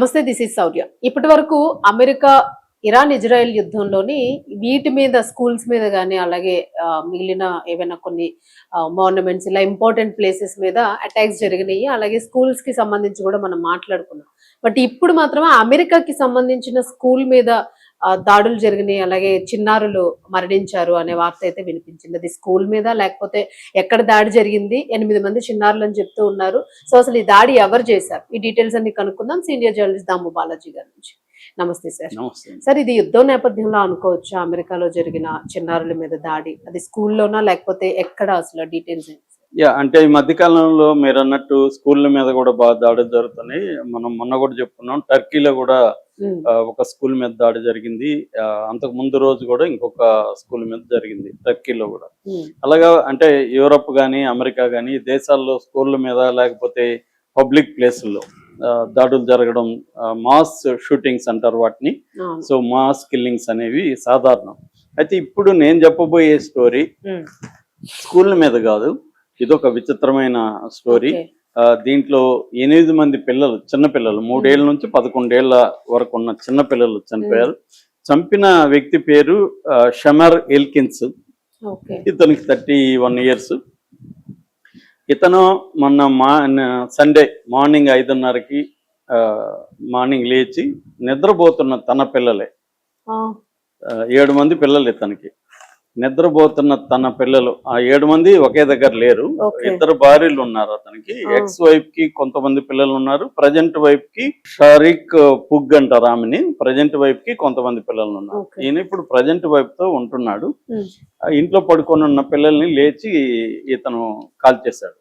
నమస్తే, this is Sourya. ఇప్పటి వరకు అమెరికా ఇరాన్ ఇజ్రాయెల్ యుద్ధంలోని వీటి మీద స్కూల్స్ మీద కానీ అలాగే మిగిలిన ఏవైనా కొన్ని మాన్యుమెంట్స్ ఇలా ఇంపార్టెంట్ ప్లేసెస్ మీద అటాక్స్ జరిగినాయి. అలాగే స్కూల్స్ కి సంబంధించి కూడా మనం మాట్లాడుకున్నాం. బట్ ఇప్పుడు మాత్రమే అమెరికాకి సంబంధించిన స్కూల్ మీద దాడులు జరిగినాయి, అలాగే చిన్నారులు మరణించారు అనే వార్త అయితే వినిపించింది. అది స్కూల్ మీద లేకపోతే ఎక్కడ దాడి జరిగింది, 8 మంది చిన్నారులు అని చెప్తూ ఉన్నారు. సో అసలు ఈ దాడి ఎవరు చేశారు, ఈ డీటెయిల్స్ అన్ని కనుక్కుందాం సీనియర్ జర్నలిస్ట్ దాము బాలాజీ గారి నుంచి. నమస్తే సార్. సార్, ఇది యుద్ధం నేపథ్యంలో అనుకోవచ్చా అమెరికాలో జరిగిన చిన్నారుల మీద దాడి? అది స్కూల్లోనా లేకపోతే ఎక్కడ, అసలు డీటెయిల్స్? అంటే ఈ మధ్య కాలంలో మీరు అన్నట్టు స్కూళ్ళ మీద కూడా బాగా దాడులు జరుగుతున్నాయి. మనం మొన్న కూడా చెప్పుకున్నాం, టర్కీలో కూడా ఒక స్కూల్ మీద దాడి జరిగింది. అంతకు ముందు రోజు కూడా ఇంకొక స్కూల్ మీద జరిగింది టర్కీలో కూడా. అలాగా అంటే యూరప్ కానీ అమెరికా కానీ దేశాల్లో స్కూళ్ళ మీద లేకపోతే పబ్లిక్ ప్లేసుల్లో దాడులు జరగడం, మాస్ షూటింగ్స్ అంటారు వాటిని. సో మాస్ కిల్లింగ్స్ అనేవి సాధారణం. అయితే ఇప్పుడు నేను చెప్పబోయే స్టోరీ స్కూళ్ళ మీద కాదు, ఇదొక విచిత్రమైన స్టోరీ. దీంట్లో 8 మంది పిల్లలు, చిన్న పిల్లలు, 3 ఏళ్ల నుంచి 11 ఏళ్ల వరకు ఉన్న చిన్న పిల్లలు చనిపోయారు. చంపిన వ్యక్తి పేరు షమర్ ఎల్కిన్స్. ఇతనికి 31 ఇయర్స్. ఇతను మొన్న సండే మార్నింగ్ 5:30కి మార్నింగ్ లేచి నిద్రపోతున్న తన పిల్లలే, 7 మంది పిల్లలు ఇతనికి, నిద్రపోతున్న తన పిల్లలు, ఆ 7 మంది ఒకే దగ్గర లేరు. 2 భార్యలు ఉన్నారు అతనికి. ఎక్స్ వైఫ్ కి కొంతమంది పిల్లలు ఉన్నారు, ప్రజెంట్ వైఫ్ కి షరీక్ పుగ్ అంటారు ఆమెని, ప్రజెంట్ వైఫ్ కి కొంతమంది పిల్లలు ఉన్నారు. ఈయన ఇప్పుడు ప్రజెంట్ వైఫ్ తో ఉంటున్నాడు. ఇంట్లో పడుకొని ఉన్న పిల్లల్ని లేచి ఇతను కాల్ చేశాడు.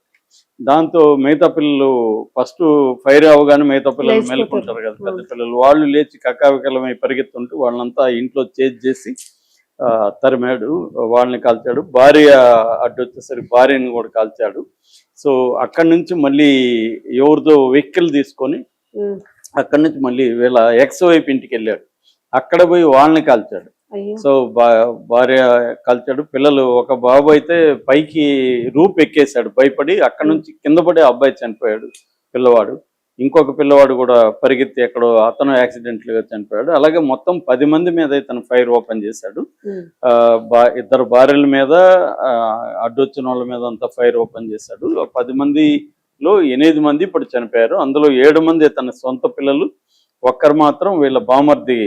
దాంతో మిగతా పిల్లలు ఫస్ట్ ఫైర్ అవగానే మిగతా పిల్లలు మేలుకుంటారు కదా, పెద్ద పిల్లలు, వాళ్ళు లేచి కక్కావికలమై పరిగెత్తుంటూ వాళ్ళంతా ఇంట్లో చేజ్ చేసి తరిమాడు. వాళ్ళని కాల్చాడు. భార్య అడ్డొచ్చేసరికి భార్యని కూడా కాల్చాడు. సో అక్కడి నుంచి మళ్ళీ ఎవరిదో వెహికల్ తీసుకొని అక్కడి నుంచి మళ్ళీ వీళ్ళ ఎక్స్ వైపు ఇంటికి వెళ్ళాడు. అక్కడ పోయి వాళ్ళని కాల్చాడు. సో భార్య కాల్చాడు. పిల్లలు, ఒక బాబు అయితే పైకి రూప్ ఎక్కేశాడు భయపడి, అక్కడి నుంచి కింద పడి అబ్బాయి చనిపోయాడు పిల్లవాడు. ఇంకొక పిల్లవాడు కూడా పరిగెత్తి ఎక్కడో అతను యాక్సిడెంటల్ గా చనిపోయాడు. అలాగే మొత్తం 10 మంది మీద ఇతను ఫైర్ ఓపెన్ చేశాడు. 2 భార్యల మీద, అడ్డొచ్చిన వాళ్ళ మీద అంతా ఫైర్ ఓపెన్ చేశాడు. 10 మందిలో 8 మంది ఇప్పుడు చనిపోయారు. అందులో 7 మంది ఇతని సొంత పిల్లలు, ఒక్కరు మాత్రం వీళ్ళ బామర్ది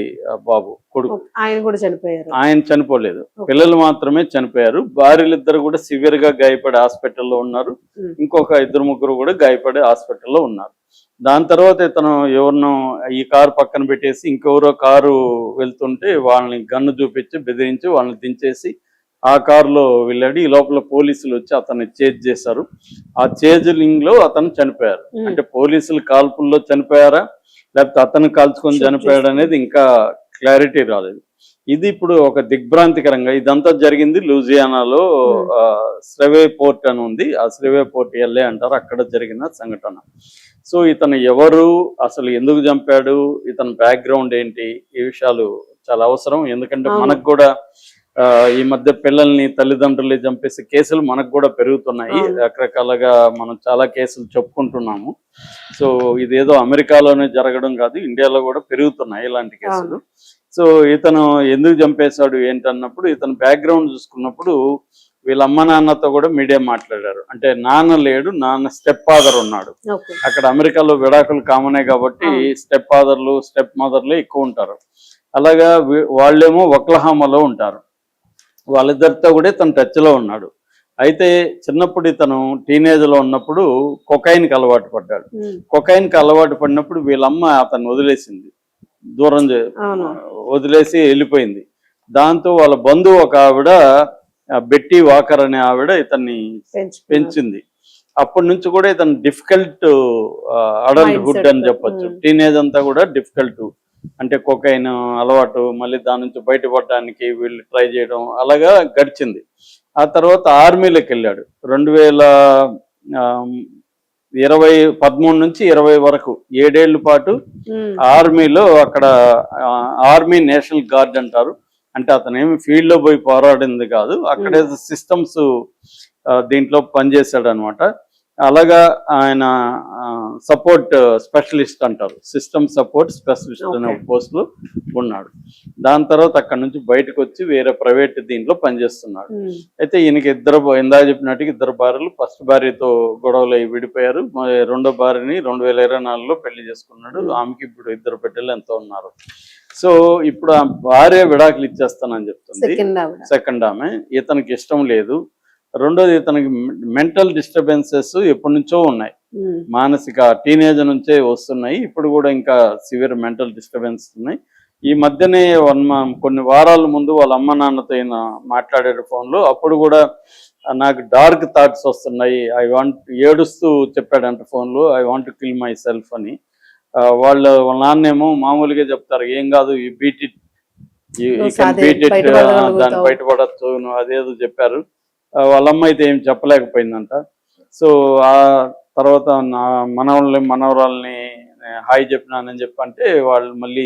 బాబు కొడుకు, ఆయన కూడా చనిపోయారు. ఆయన చనిపోలేదు, పిల్లలు మాత్రమే చనిపోయారు. భార్యలిద్దరు కూడా సివియర్ గా గాయపడి హాస్పిటల్లో ఉన్నారు. ఇంకొక 2-3 కూడా గాయపడి హాస్పిటల్లో ఉన్నారు. దాని తర్వాత ఇతను ఎవరినో ఈ కారు పక్కన పెట్టేసి ఇంకెవరో కారు వెళ్తుంటే వాళ్ళని గన్ను చూపించి బెదిరించి వాళ్ళని దించేసి ఆ కారులో వెళ్ళాడు. ఈ లోపల పోలీసులు వచ్చి అతన్ని చేజ్ చేశారు. ఆ చేజింగ్ లో అతను చనిపోయారు. అంటే పోలీసులు కాల్పుల్లో చనిపోయారా లేకపోతే అతను కాల్చుకొని చనిపోయాడు అనేది ఇంకా క్లారిటీ రాలేదు. ఇది ఇప్పుడు ఒక దిగ్భ్రాంతికరంగా, ఇదంతా జరిగింది లూజియానాలో స్రెవే పోర్ట్ అని ఉంది. ఆ స్రెవే పోర్ట్ ఎల్ఏ అంటారు, అక్కడ జరిగిన సంఘటన. సో ఇతను ఎవరు, అసలు ఎందుకు చంపాడు, ఇతని బ్యాక్గ్రౌండ్ ఏంటి, ఈ విషయాలు చాలా అవసరం. ఎందుకంటే మనకు కూడా ఈ మధ్య పిల్లల్ని తల్లిదండ్రుల్ని చంపేసే కేసులు మనకు కూడా పెరుగుతున్నాయి. రకరకాలుగా మనం చాలా కేసులు చెప్పుకుంటున్నాము. సో ఇదేదో అమెరికాలోనే జరగడం కాదు, ఇండియాలో కూడా పెరుగుతున్నాయి ఇలాంటి కేసులు. సో ఇతను ఎందుకు చంపేశాడు ఏంటన్నప్పుడు, ఇతను బ్యాక్గ్రౌండ్ చూసుకున్నప్పుడు వీళ్ళ అమ్మ నాన్నతో కూడా మీడియా మాట్లాడారు. అంటే నాన్న లేడు, నాన్న స్టెప్ ఫాదర్ ఉన్నాడు. అక్కడ అమెరికాలో విడాకులు కామనే కాబట్టి స్టెప్ ఫాదర్లు స్టెప్ మదర్లు ఎక్కువ ఉంటారు. అలాగా వాళ్ళేమో ఒక్లహామాలో ఉంటారు. వాళ్ళిద్దరితో కూడా ఇతను టచ్లో ఉన్నాడు. అయితే చిన్నప్పుడు ఇతను టీనేజ్లో ఉన్నప్పుడు కొకైన్కి అలవాటు పడ్డాడు. కొకైన్కి అలవాటు పడినప్పుడు వీళ్ళమ్మ అతను వదిలేసింది, దూరం వదిలేసి వెళ్ళిపోయింది. దాంతో వాళ్ళ బంధువు ఒక ఆవిడ, బెట్టి వాకర్ అనే ఆవిడ ఇతన్ని పెంచింది. అప్పటి నుంచి కూడా ఇతను డిఫికల్ట్ అడల్ట్హుడ్ అని చెప్పొచ్చు. టీనేజ్ అంతా కూడా డిఫికల్ట్, అంటే కొకైన్ అలవాటు, మళ్ళీ దాని నుంచి బయటపడడానికి వీళ్ళు ట్రై చేయడం, అలాగా గడిచింది. ఆ తర్వాత ఆర్మీలోకి వెళ్ళాడు. 2013 నుంచి 20 వరకు 7 ఏళ్ల పాటు ఆర్మీలో, అక్కడ ఆర్మీ నేషనల్ గార్డ్ అంటారు. అంటే అతను ఏమి ఫీల్డ్ లో పోయి పోరాడింది కాదు, అక్కడే సిస్టమ్స్ దీంట్లో పనిచేశాడు అనమాట. అలాగా ఆయన సపోర్ట్ స్పెషలిస్ట్ అంటారు, సిస్టమ్ సపోర్ట్ స్పెషలిస్ట్ అనే ఒక పోస్ట్లో ఉన్నాడు. దాని తర్వాత అక్కడ నుంచి బయటకు వచ్చి వేరే ప్రైవేట్ దీంట్లో పనిచేస్తున్నాడు. అయితే ఈయనకి ఇందాక చెప్పినట్టుగా ఇద్దరు భార్యలు. ఫస్ట్ భార్యతో గొడవలు అయి విడిపోయారు. రెండో భార్యని 2024లో పెళ్లి చేసుకున్నాడు. ఆమెకి ఇప్పుడు ఇద్దరు బిడ్డలు ఎంతో ఉన్నారు. సో ఇప్పుడు ఆ భార్య విడాకులు ఇచ్చేస్తానని చెప్తుంది, సెకండ్ ఆమె. ఇతనికి ఇష్టం లేదు. రెండోది, ఇతనికి మెంటల్ డిస్టర్బెన్సెస్ ఎప్పటి నుంచో ఉన్నాయి, మానసిక టీనేజ్ నుంచే వస్తున్నాయి. ఇప్పుడు కూడా ఇంకా సివియర్ మెంటల్ డిస్టర్బెన్స్ ఉన్నాయి. ఈ మధ్యనే కొన్ని వారాల ముందు వాళ్ళ అమ్మ నాన్నతో ఈయన మాట్లాడాడు ఫోన్లో. అప్పుడు కూడా నాకు డార్క్ థాట్స్ వస్తున్నాయి, ఏడుస్తూ చెప్పాడంట ఫోన్లో, I want to kill my self అని. వాళ్ళ నాన్నేమో మామూలుగా చెప్తారు, ఏం కాదు, ఈ బీట్ ఇట్, దాన్ని బయటపడచ్చు, అదేదో చెప్పారు. వాళ్ళమ్మ అయితే ఏం చెప్పలేకపోయిందంట. సో ఆ తర్వాత మనవరాల్ని హాయ్ చెప్పినానని చెప్పంటే వాళ్ళు మళ్ళీ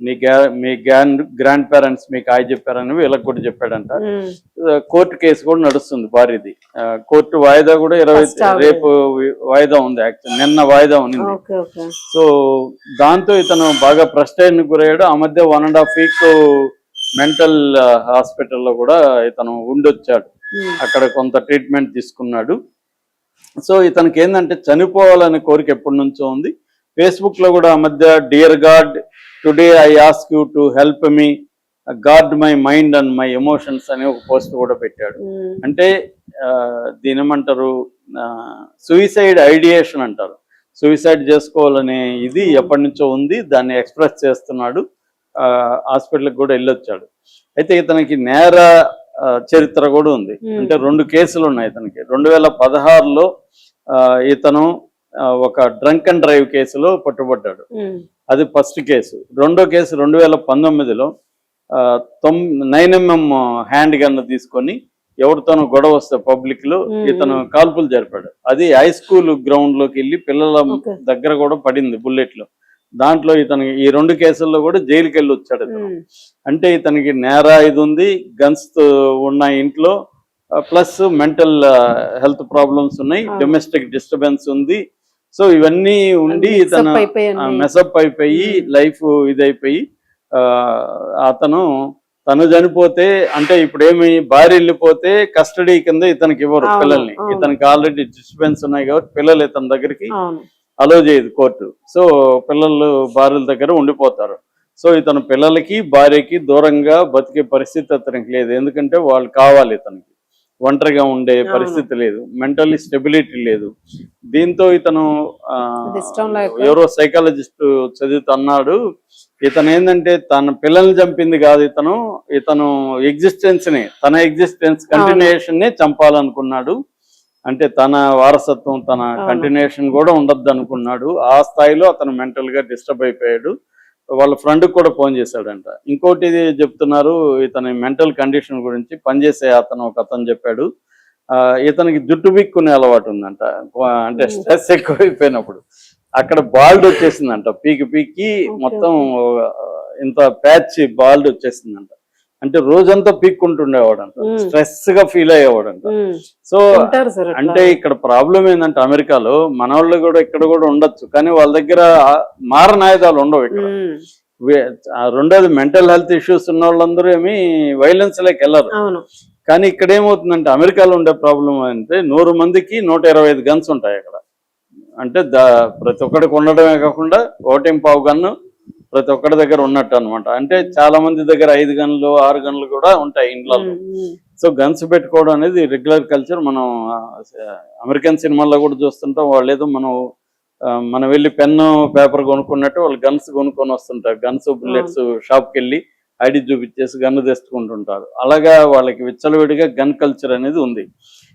మీ గ్రాండ్ పేరెంట్స్ మీకు హాయ్ చెప్పారని వీళ్ళకి కూడా చెప్పాడంట. కోర్టు కేసు కూడా నడుస్తుంది భార్యది. కోర్టు వాయిదా కూడా రేపు వాయిదా ఉంది, యాక్చువల్ నిన్న వాయిదా ఉంది. సో దాంతో ఇతను బాగా ఫ్రస్ట్రేషన్ గురయ్యాడు. ఆ మధ్య 1.5 వీక్ మెంటల్ హాస్పిటల్లో కూడా ఇతను ఉండొచ్చాడు. అక్కడ కొంత ట్రీట్మెంట్ తీసుకున్నాడు. సో ఇతనికి ఏంటంటే చనిపోవాలనే కోరిక ఎప్పటి నుంచో ఉంది. ఫేస్బుక్ లో కూడా ఆ మధ్య dear God today I ask you to help me God my mind and my emotions అని ఒక పోస్ట్ కూడా పెట్టాడు. అంటే దీని ఏమంటారు, సూయిసైడ్ ఐడియేషన్ అంటారు. సూయిసైడ్ చేసుకోవాలనే ఇది ఎప్పటి నుంచో ఉంది, దాన్ని ఎక్స్ప్రెస్ చేస్తున్నాడు. హాస్పిటల్కి కూడా వెళ్ళొచ్చాడు. అయితే ఇతనికి నేర చరిత్ర కూడా ఉంది. అంటే 2 కేసులు ఉన్నాయి ఇతనికి. 2016లో ఇతను ఒక డ్రంక్ అండ్ డ్రైవ్ కేసులో పట్టుబడ్డాడు, అది ఫస్ట్ కేసు. రెండో కేసు 2019లో 9mm హ్యాండ్ గన్ తీసుకొని ఎవరితోనూ గొడవ వస్తే పబ్లిక్ లో ఇతను కాల్పులు జరిపాడు. అది హై స్కూల్ గ్రౌండ్ లోకి వెళ్ళి పిల్లల దగ్గర కూడా పడింది బుల్లెట్లు. దాంట్లో ఇతను ఈ 2 కేసుల్లో కూడా జైలుకి వెళ్ళి వచ్చాడు ఇతను. అంటే ఇతనికి నేర ఇది ఉంది, గన్స్ ఉన్న ఇంట్లో, ప్లస్ మెంటల్ హెల్త్ ప్రాబ్లమ్స్ ఉన్నాయి, డొమెస్టిక్ డిస్టర్బెన్స్ ఉంది. సో ఇవన్నీ ఉండి ఇతను మెసప్ అయిపోయి లైఫ్ ఇదైపోయి తను చనిపోతే, అంటే ఇప్పుడు ఏమి భార్య వెళ్ళిపోతే కస్టడీ కింద ఇతనికి ఇవ్వరు పిల్లల్ని. ఇతనికి ఆల్రెడీ డిస్టర్బెన్స్ ఉన్నాయి కాబట్టి పిల్లలు ఇతని దగ్గరికి అలో చేయదు కోర్టు. సో పిల్లలు భార్యల దగ్గర ఉండిపోతారు. సో ఇతను పిల్లలకి భార్యకి దూరంగా బతికే పరిస్థితి అతనికి లేదు. ఎందుకంటే వాళ్ళు కావాలి ఇతనికి, ఒంటరిగా ఉండే పరిస్థితి లేదు, మెంటల్లీ స్టెబిలిటీ లేదు. దీంతో ఇతను ఎవరో సైకాలజిస్ట్ చదువుతున్నాడు, ఇతను ఏంటంటే తన పిల్లల్ని చంపింది కాదు, ఇతను ఎగ్జిస్టెన్స్ ని, తన ఎగ్జిస్టెన్స్ కంటిన్యూషన్ నే చంపాలనుకున్నాడు. అంటే తన వారసత్వం, తన కంటిన్యూషన్ కూడా ఉండద్దు అనుకున్నాడు. ఆ స్థాయిలో అతను మెంటల్ గా డిస్టర్బ్ అయిపోయాడు. వాళ్ళ ఫ్రెండ్ కూడా ఫోన్ చేశాడంట. ఇంకోటి చెప్తున్నారు, ఇతని మెంటల్ కండిషన్ గురించి పనిచేసే ఒక అతను చెప్పాడు, ఇతనికి జుట్టు పీక్కునే అలవాటు ఉందంట. అంటే స్ట్రెస్ ఎక్కువైపోయినప్పుడు అక్కడ బాల్డ్ వచ్చేసిందంట, పీకి మొత్తం ఇంత ప్యాచ్ బాల్డ్ వచ్చేసిందంట. అంటే రోజంతా పీక్కుంటుండేవాడంట, స్ట్రెస్ గా ఫీల్ అయ్యేవాడంట. సో అంటే ఇక్కడ ప్రాబ్లం ఏంటంటే అమెరికాలో మన వాళ్ళు కూడా ఇక్కడ కూడా ఉండొచ్చు, కానీ వాళ్ళ దగ్గర మారణాయుధాలు ఉండవు ఇక్కడ. రెండోది మెంటల్ హెల్త్ ఇష్యూస్ ఉన్న వాళ్ళందరూ ఏమి వైలెన్స్ లేక వెళ్ళరు. కానీ ఇక్కడ ఏమవుతుందంటే అమెరికాలో ఉండే ప్రాబ్లం అంటే 100 మందికి 125 గన్స్ ఉంటాయి అక్కడ. అంటే ప్రతి ఒక్కడికి ఉండడమే కాకుండా 1.5 గన్ను ప్రతి ఒక్కరి దగ్గర ఉన్నట్టు అనమాట. అంటే చాలా మంది దగ్గర 5 గన్లు 6 గన్లు కూడా ఉంటాయి ఇండ్లలో. సో గన్స్ పెట్టుకోవడం అనేది రెగ్యులర్ కల్చర్. మనం అమెరికన్ సినిమాల్లో కూడా చూస్తుంటాం, వాళ్ళు ఏదో మనం వెళ్ళి పెన్ను పేపర్ కొనుక్కున్నట్టు వాళ్ళు గన్స్ కొనుక్కొని వస్తుంటారు. గన్స్ బుల్లెట్స్ షాప్కి వెళ్ళి ఐడి చూపించేసి గన్ను తెచ్చుకుంటుంటారు. అలాగా వాళ్ళకి విచ్చలవిడిగా గన్ కల్చర్ అనేది ఉంది.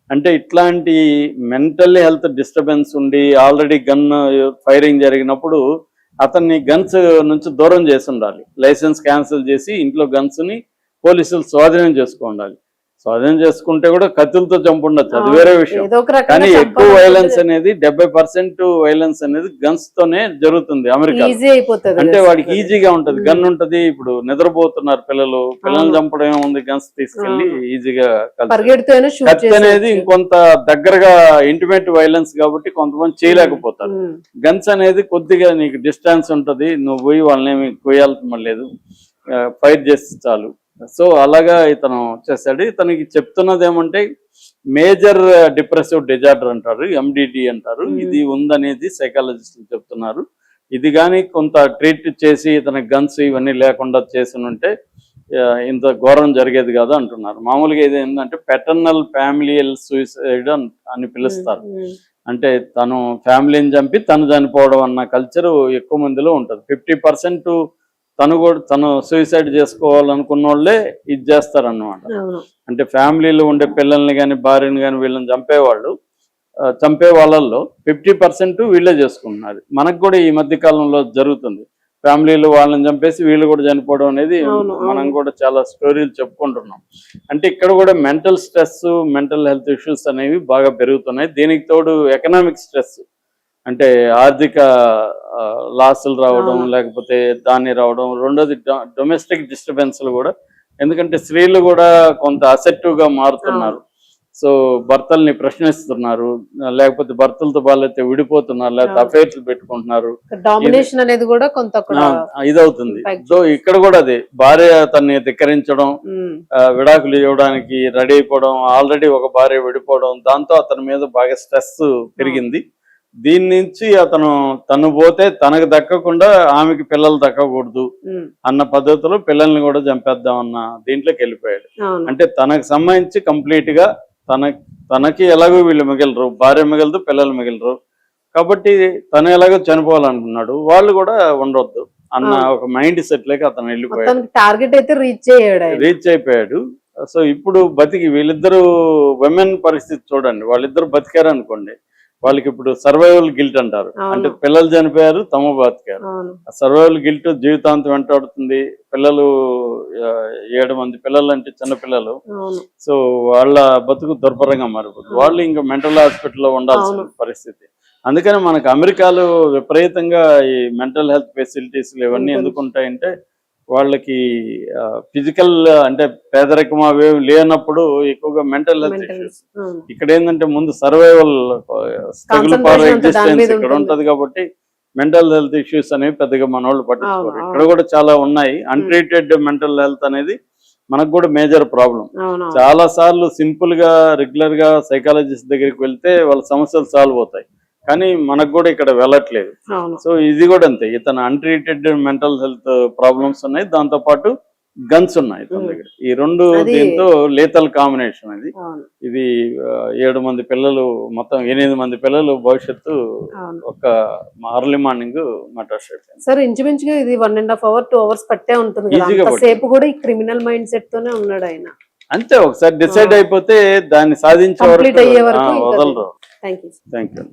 అంటే ఇట్లాంటి మెంటల్ హెల్త్ డిస్టర్బెన్స్ ఉండి ఆల్రెడీ గన్ ఫైరింగ్ జరిగినప్పుడు అతన్ని గన్స్ నుంచి దూరం చేసి ఉండాలి, లైసెన్స్ క్యాన్సిల్ చేసి ఇంట్లో గన్స్ ని పోలీసులు స్వాధీనం చేసుకో ఉండాలి. స్వాధీనం చేసుకుంటే కూడా కత్తులతో చంపుండొచ్చు, అది వేరే విషయం. ఏదో ఒక రకంగా కానీ ఎక్కువ చంపాలనుకుంటే వైలెన్స్ అనేది 70% వైలెన్స్ అనేది గన్స్ తోనే జరుగుతుంది అమెరికా. ఈజీ అయిపోతుంది అంటే కదా వాడికి సార్. ఈజీగా ఉంటది, గన్ ఉంటది. ఇప్పుడు నిద్రపోతున్నారు పిల్లలు అవును. చంపడం ఏముంది, గన్స్ తీసుకెళ్లి అవును. ఈజీగా పరిగెడుతూనే షూట్ కత్తి అనేది ఇంకొంత దగ్గరగా ఇంటిమేట్ వైలెన్స్ కాబట్టి కొంతమంది చేయలేకపోతారు. గన్స్ అనేది కొద్దిగా నీకు డిస్టెన్స్ ఉంటది, నువ్వు పోయి వాళ్ళని ఏమి కొయ్యాల్సిన లేదు, ఫైట్ చేస్తే చాలు. సో అలాగా ఇతను చేశాడు. ఇతనికి చెప్తున్నది ఏమంటే మేజర్ డిప్రెసివ్ డిజార్డర్ అంటారు, ఎండిడి అంటారు. ఇది ఉందనేది సైకాలజిస్టులు చెప్తున్నారు. ఇది కానీ కొంత ట్రీట్ చేసి ఇతనికి గన్స్ ఇవన్నీ లేకుండా చేసి ఉంటే ఇంత ఘోరం జరిగేది కాదు అంటున్నారు. మామూలుగా ఇది ఏంటంటే పెటర్నల్ ఫ్యామిలియల్ సూసైడ్ అని పిలుస్తారు. అంటే తను ఫ్యామిలీని చంపి తను చనిపోవడం అన్న కల్చర్ ఎక్కువ మందిలో ఉంటుంది. 50% తను సూసైడ్ చేసుకోవాలనుకున్న వాళ్ళే ఇది చేస్తారన్నమాట. అంటే ఫ్యామిలీలో ఉండే పిల్లల్ని కానీ భార్యని కానీ వీళ్ళని చంపే వాళ్ళల్లో 50% వీళ్ళే చేసుకుంటున్నారు. మనకు కూడా ఈ మధ్య కాలంలో జరుగుతుంది, ఫ్యామిలీలో వాళ్ళని చంపేసి వీళ్ళు కూడా చనిపోవడం అనేది మనం కూడా చాలా స్టోరీలు చెప్పుకుంటున్నాం. అంటే ఇక్కడ కూడా mental stress, mental health issues అనేవి బాగా పెరుగుతున్నాయి. దీనికి తోడు ఎకనామిక్ స్ట్రెస్, అంటే ఆర్థిక లాసులు రావడం, లేకపోతే దాన్ని రావడం. రెండోది డొమెస్టిక్ డిస్టర్బెన్స్లు కూడా, ఎందుకంటే స్త్రీలు కూడా కొంత అసెప్టివ్గా మారుతున్నారు. సో భర్తల్ని ప్రశ్నిస్తున్నారు, లేకపోతే భర్తలతో వాళ్ళైతే విడిపోతున్నారు, లేకపోతే అఫైర్స్ పెట్టుకుంటున్నారు. డామినేషన్ అనేది కూడా కొంత ఇదవుతుంది. సో ఇక్కడ కూడా అదే, భార్య తన్ని ధిక్కరించడం, విడాకులు ఇవ్వడానికి రెడీ అయిపోవడం, ఆల్రెడీ ఒక భార్య విడిపోవడం, దాంతో అతని మీద బాగా స్ట్రెస్ పెరిగింది. దీని నుంచి తను పోతే తనకు దక్కకుండా ఆమెకి పిల్లలు దక్కకూడదు అన్న పద్ధతిలో పిల్లల్ని కూడా చంపేద్దాం అన్న దీంట్లోకి వెళ్ళిపోయాడు. అంటే తనకు సంబంధించి కంప్లీట్ గా తనకి ఎలాగో వీళ్ళు మిగలరు, భార్య మిగలదు, పిల్లలు మిగలరు, కాబట్టి తను ఎలాగో చనిపోవాలనుకున్నాడు, వాళ్ళు కూడా ఉండొద్దు అన్న ఒక మైండ్ సెట్ లేక అతను వెళ్ళిపోయాడు. టార్గెట్ అయితే రీచ్ అయిపోయాడు. సో ఇప్పుడు వీళ్ళిద్దరు విమెన్ పరిస్థితి చూడండి, వాళ్ళిద్దరు బతికారు అనుకోండి, వాళ్ళకి ఇప్పుడు సర్వైవల్ గిల్ట్ అంటారు. అంటే పిల్లలు చనిపోయారు, తమ బతికారు. సర్వైవల్ గిల్ట్ జీవితాంతం వెంటాడుతుంది. పిల్లలు 7 మంది పిల్లలు అంటే చిన్న పిల్లలు. సో వాళ్ళ బతుకు దుర్భరంగా మారిపోతుంది. వాళ్ళు ఇంకా మెంటల్ హాస్పిటల్లో ఉండాల్సిన పరిస్థితి. అందుకని మనకు అమెరికాలో విపరీతంగా ఈ మెంటల్ హెల్త్ ఫెసిలిటీస్ ఇవన్నీ ఎందుకు ఉంటాయంటే వాళ్ళకి ఫిజికల్ అంటే పేదరికం అవి లేనప్పుడు ఎక్కువగా మెంటల్ హెల్త్ ఇష్యూస్. ఇక్కడ ఏంటంటే ముందు సర్వైవల్ ఎగ్జిస్టెన్స్ ఇక్కడ ఉంటది కాబట్టి మెంటల్ హెల్త్ ఇష్యూస్ అనేవి పెద్దగా మన వాళ్ళు పట్టించుకోరు. ఇక్కడ కూడా చాలా ఉన్నాయి. అన్ట్రీటెడ్ మెంటల్ హెల్త్ అనేది మనకు కూడా మేజర్ ప్రాబ్లం. చాలా సార్లు సింపుల్ గా రెగ్యులర్ గా సైకాలజిస్ట్ దగ్గరికి వెళ్తే వాళ్ళ సమస్యలు సాల్వ్ అవుతాయి, కానీ మనకు కూడా ఇక్కడ వెళ్ళట్లేదు. సో ఇది కూడా అంతే, ఇతను అన్ట్రీటెడ్ మెంటల్ హెల్త్ ప్రాబ్లమ్స్ ఉన్నాయి, దాంతో పాటు గన్స్ ఉన్నాయి తన దగ్గర. ఈ రెండు దీంతో లేతల్ కాంబినేషన్ ఇది 7 మంది పిల్లలు, మొత్తం 8 మంది పిల్లలు భవిష్యత్తు ఒక అర్లీ మార్నింగ్ మర్డర్ అయిపోయింది. సార్ ఇంచుమించుగా ఇది 1.5 hour 2 hours పట్టే ఉంటుంది కదా, సేపు కూడా ఈ క్రిమినల్ మైండ్ సెట్ తోనే ఉన్నాడు ఆయన. అంతే, ఒకసారి డిసైడ్ అయిపోతే దాన్ని సాధించే వరకు వదలరు. Thank you.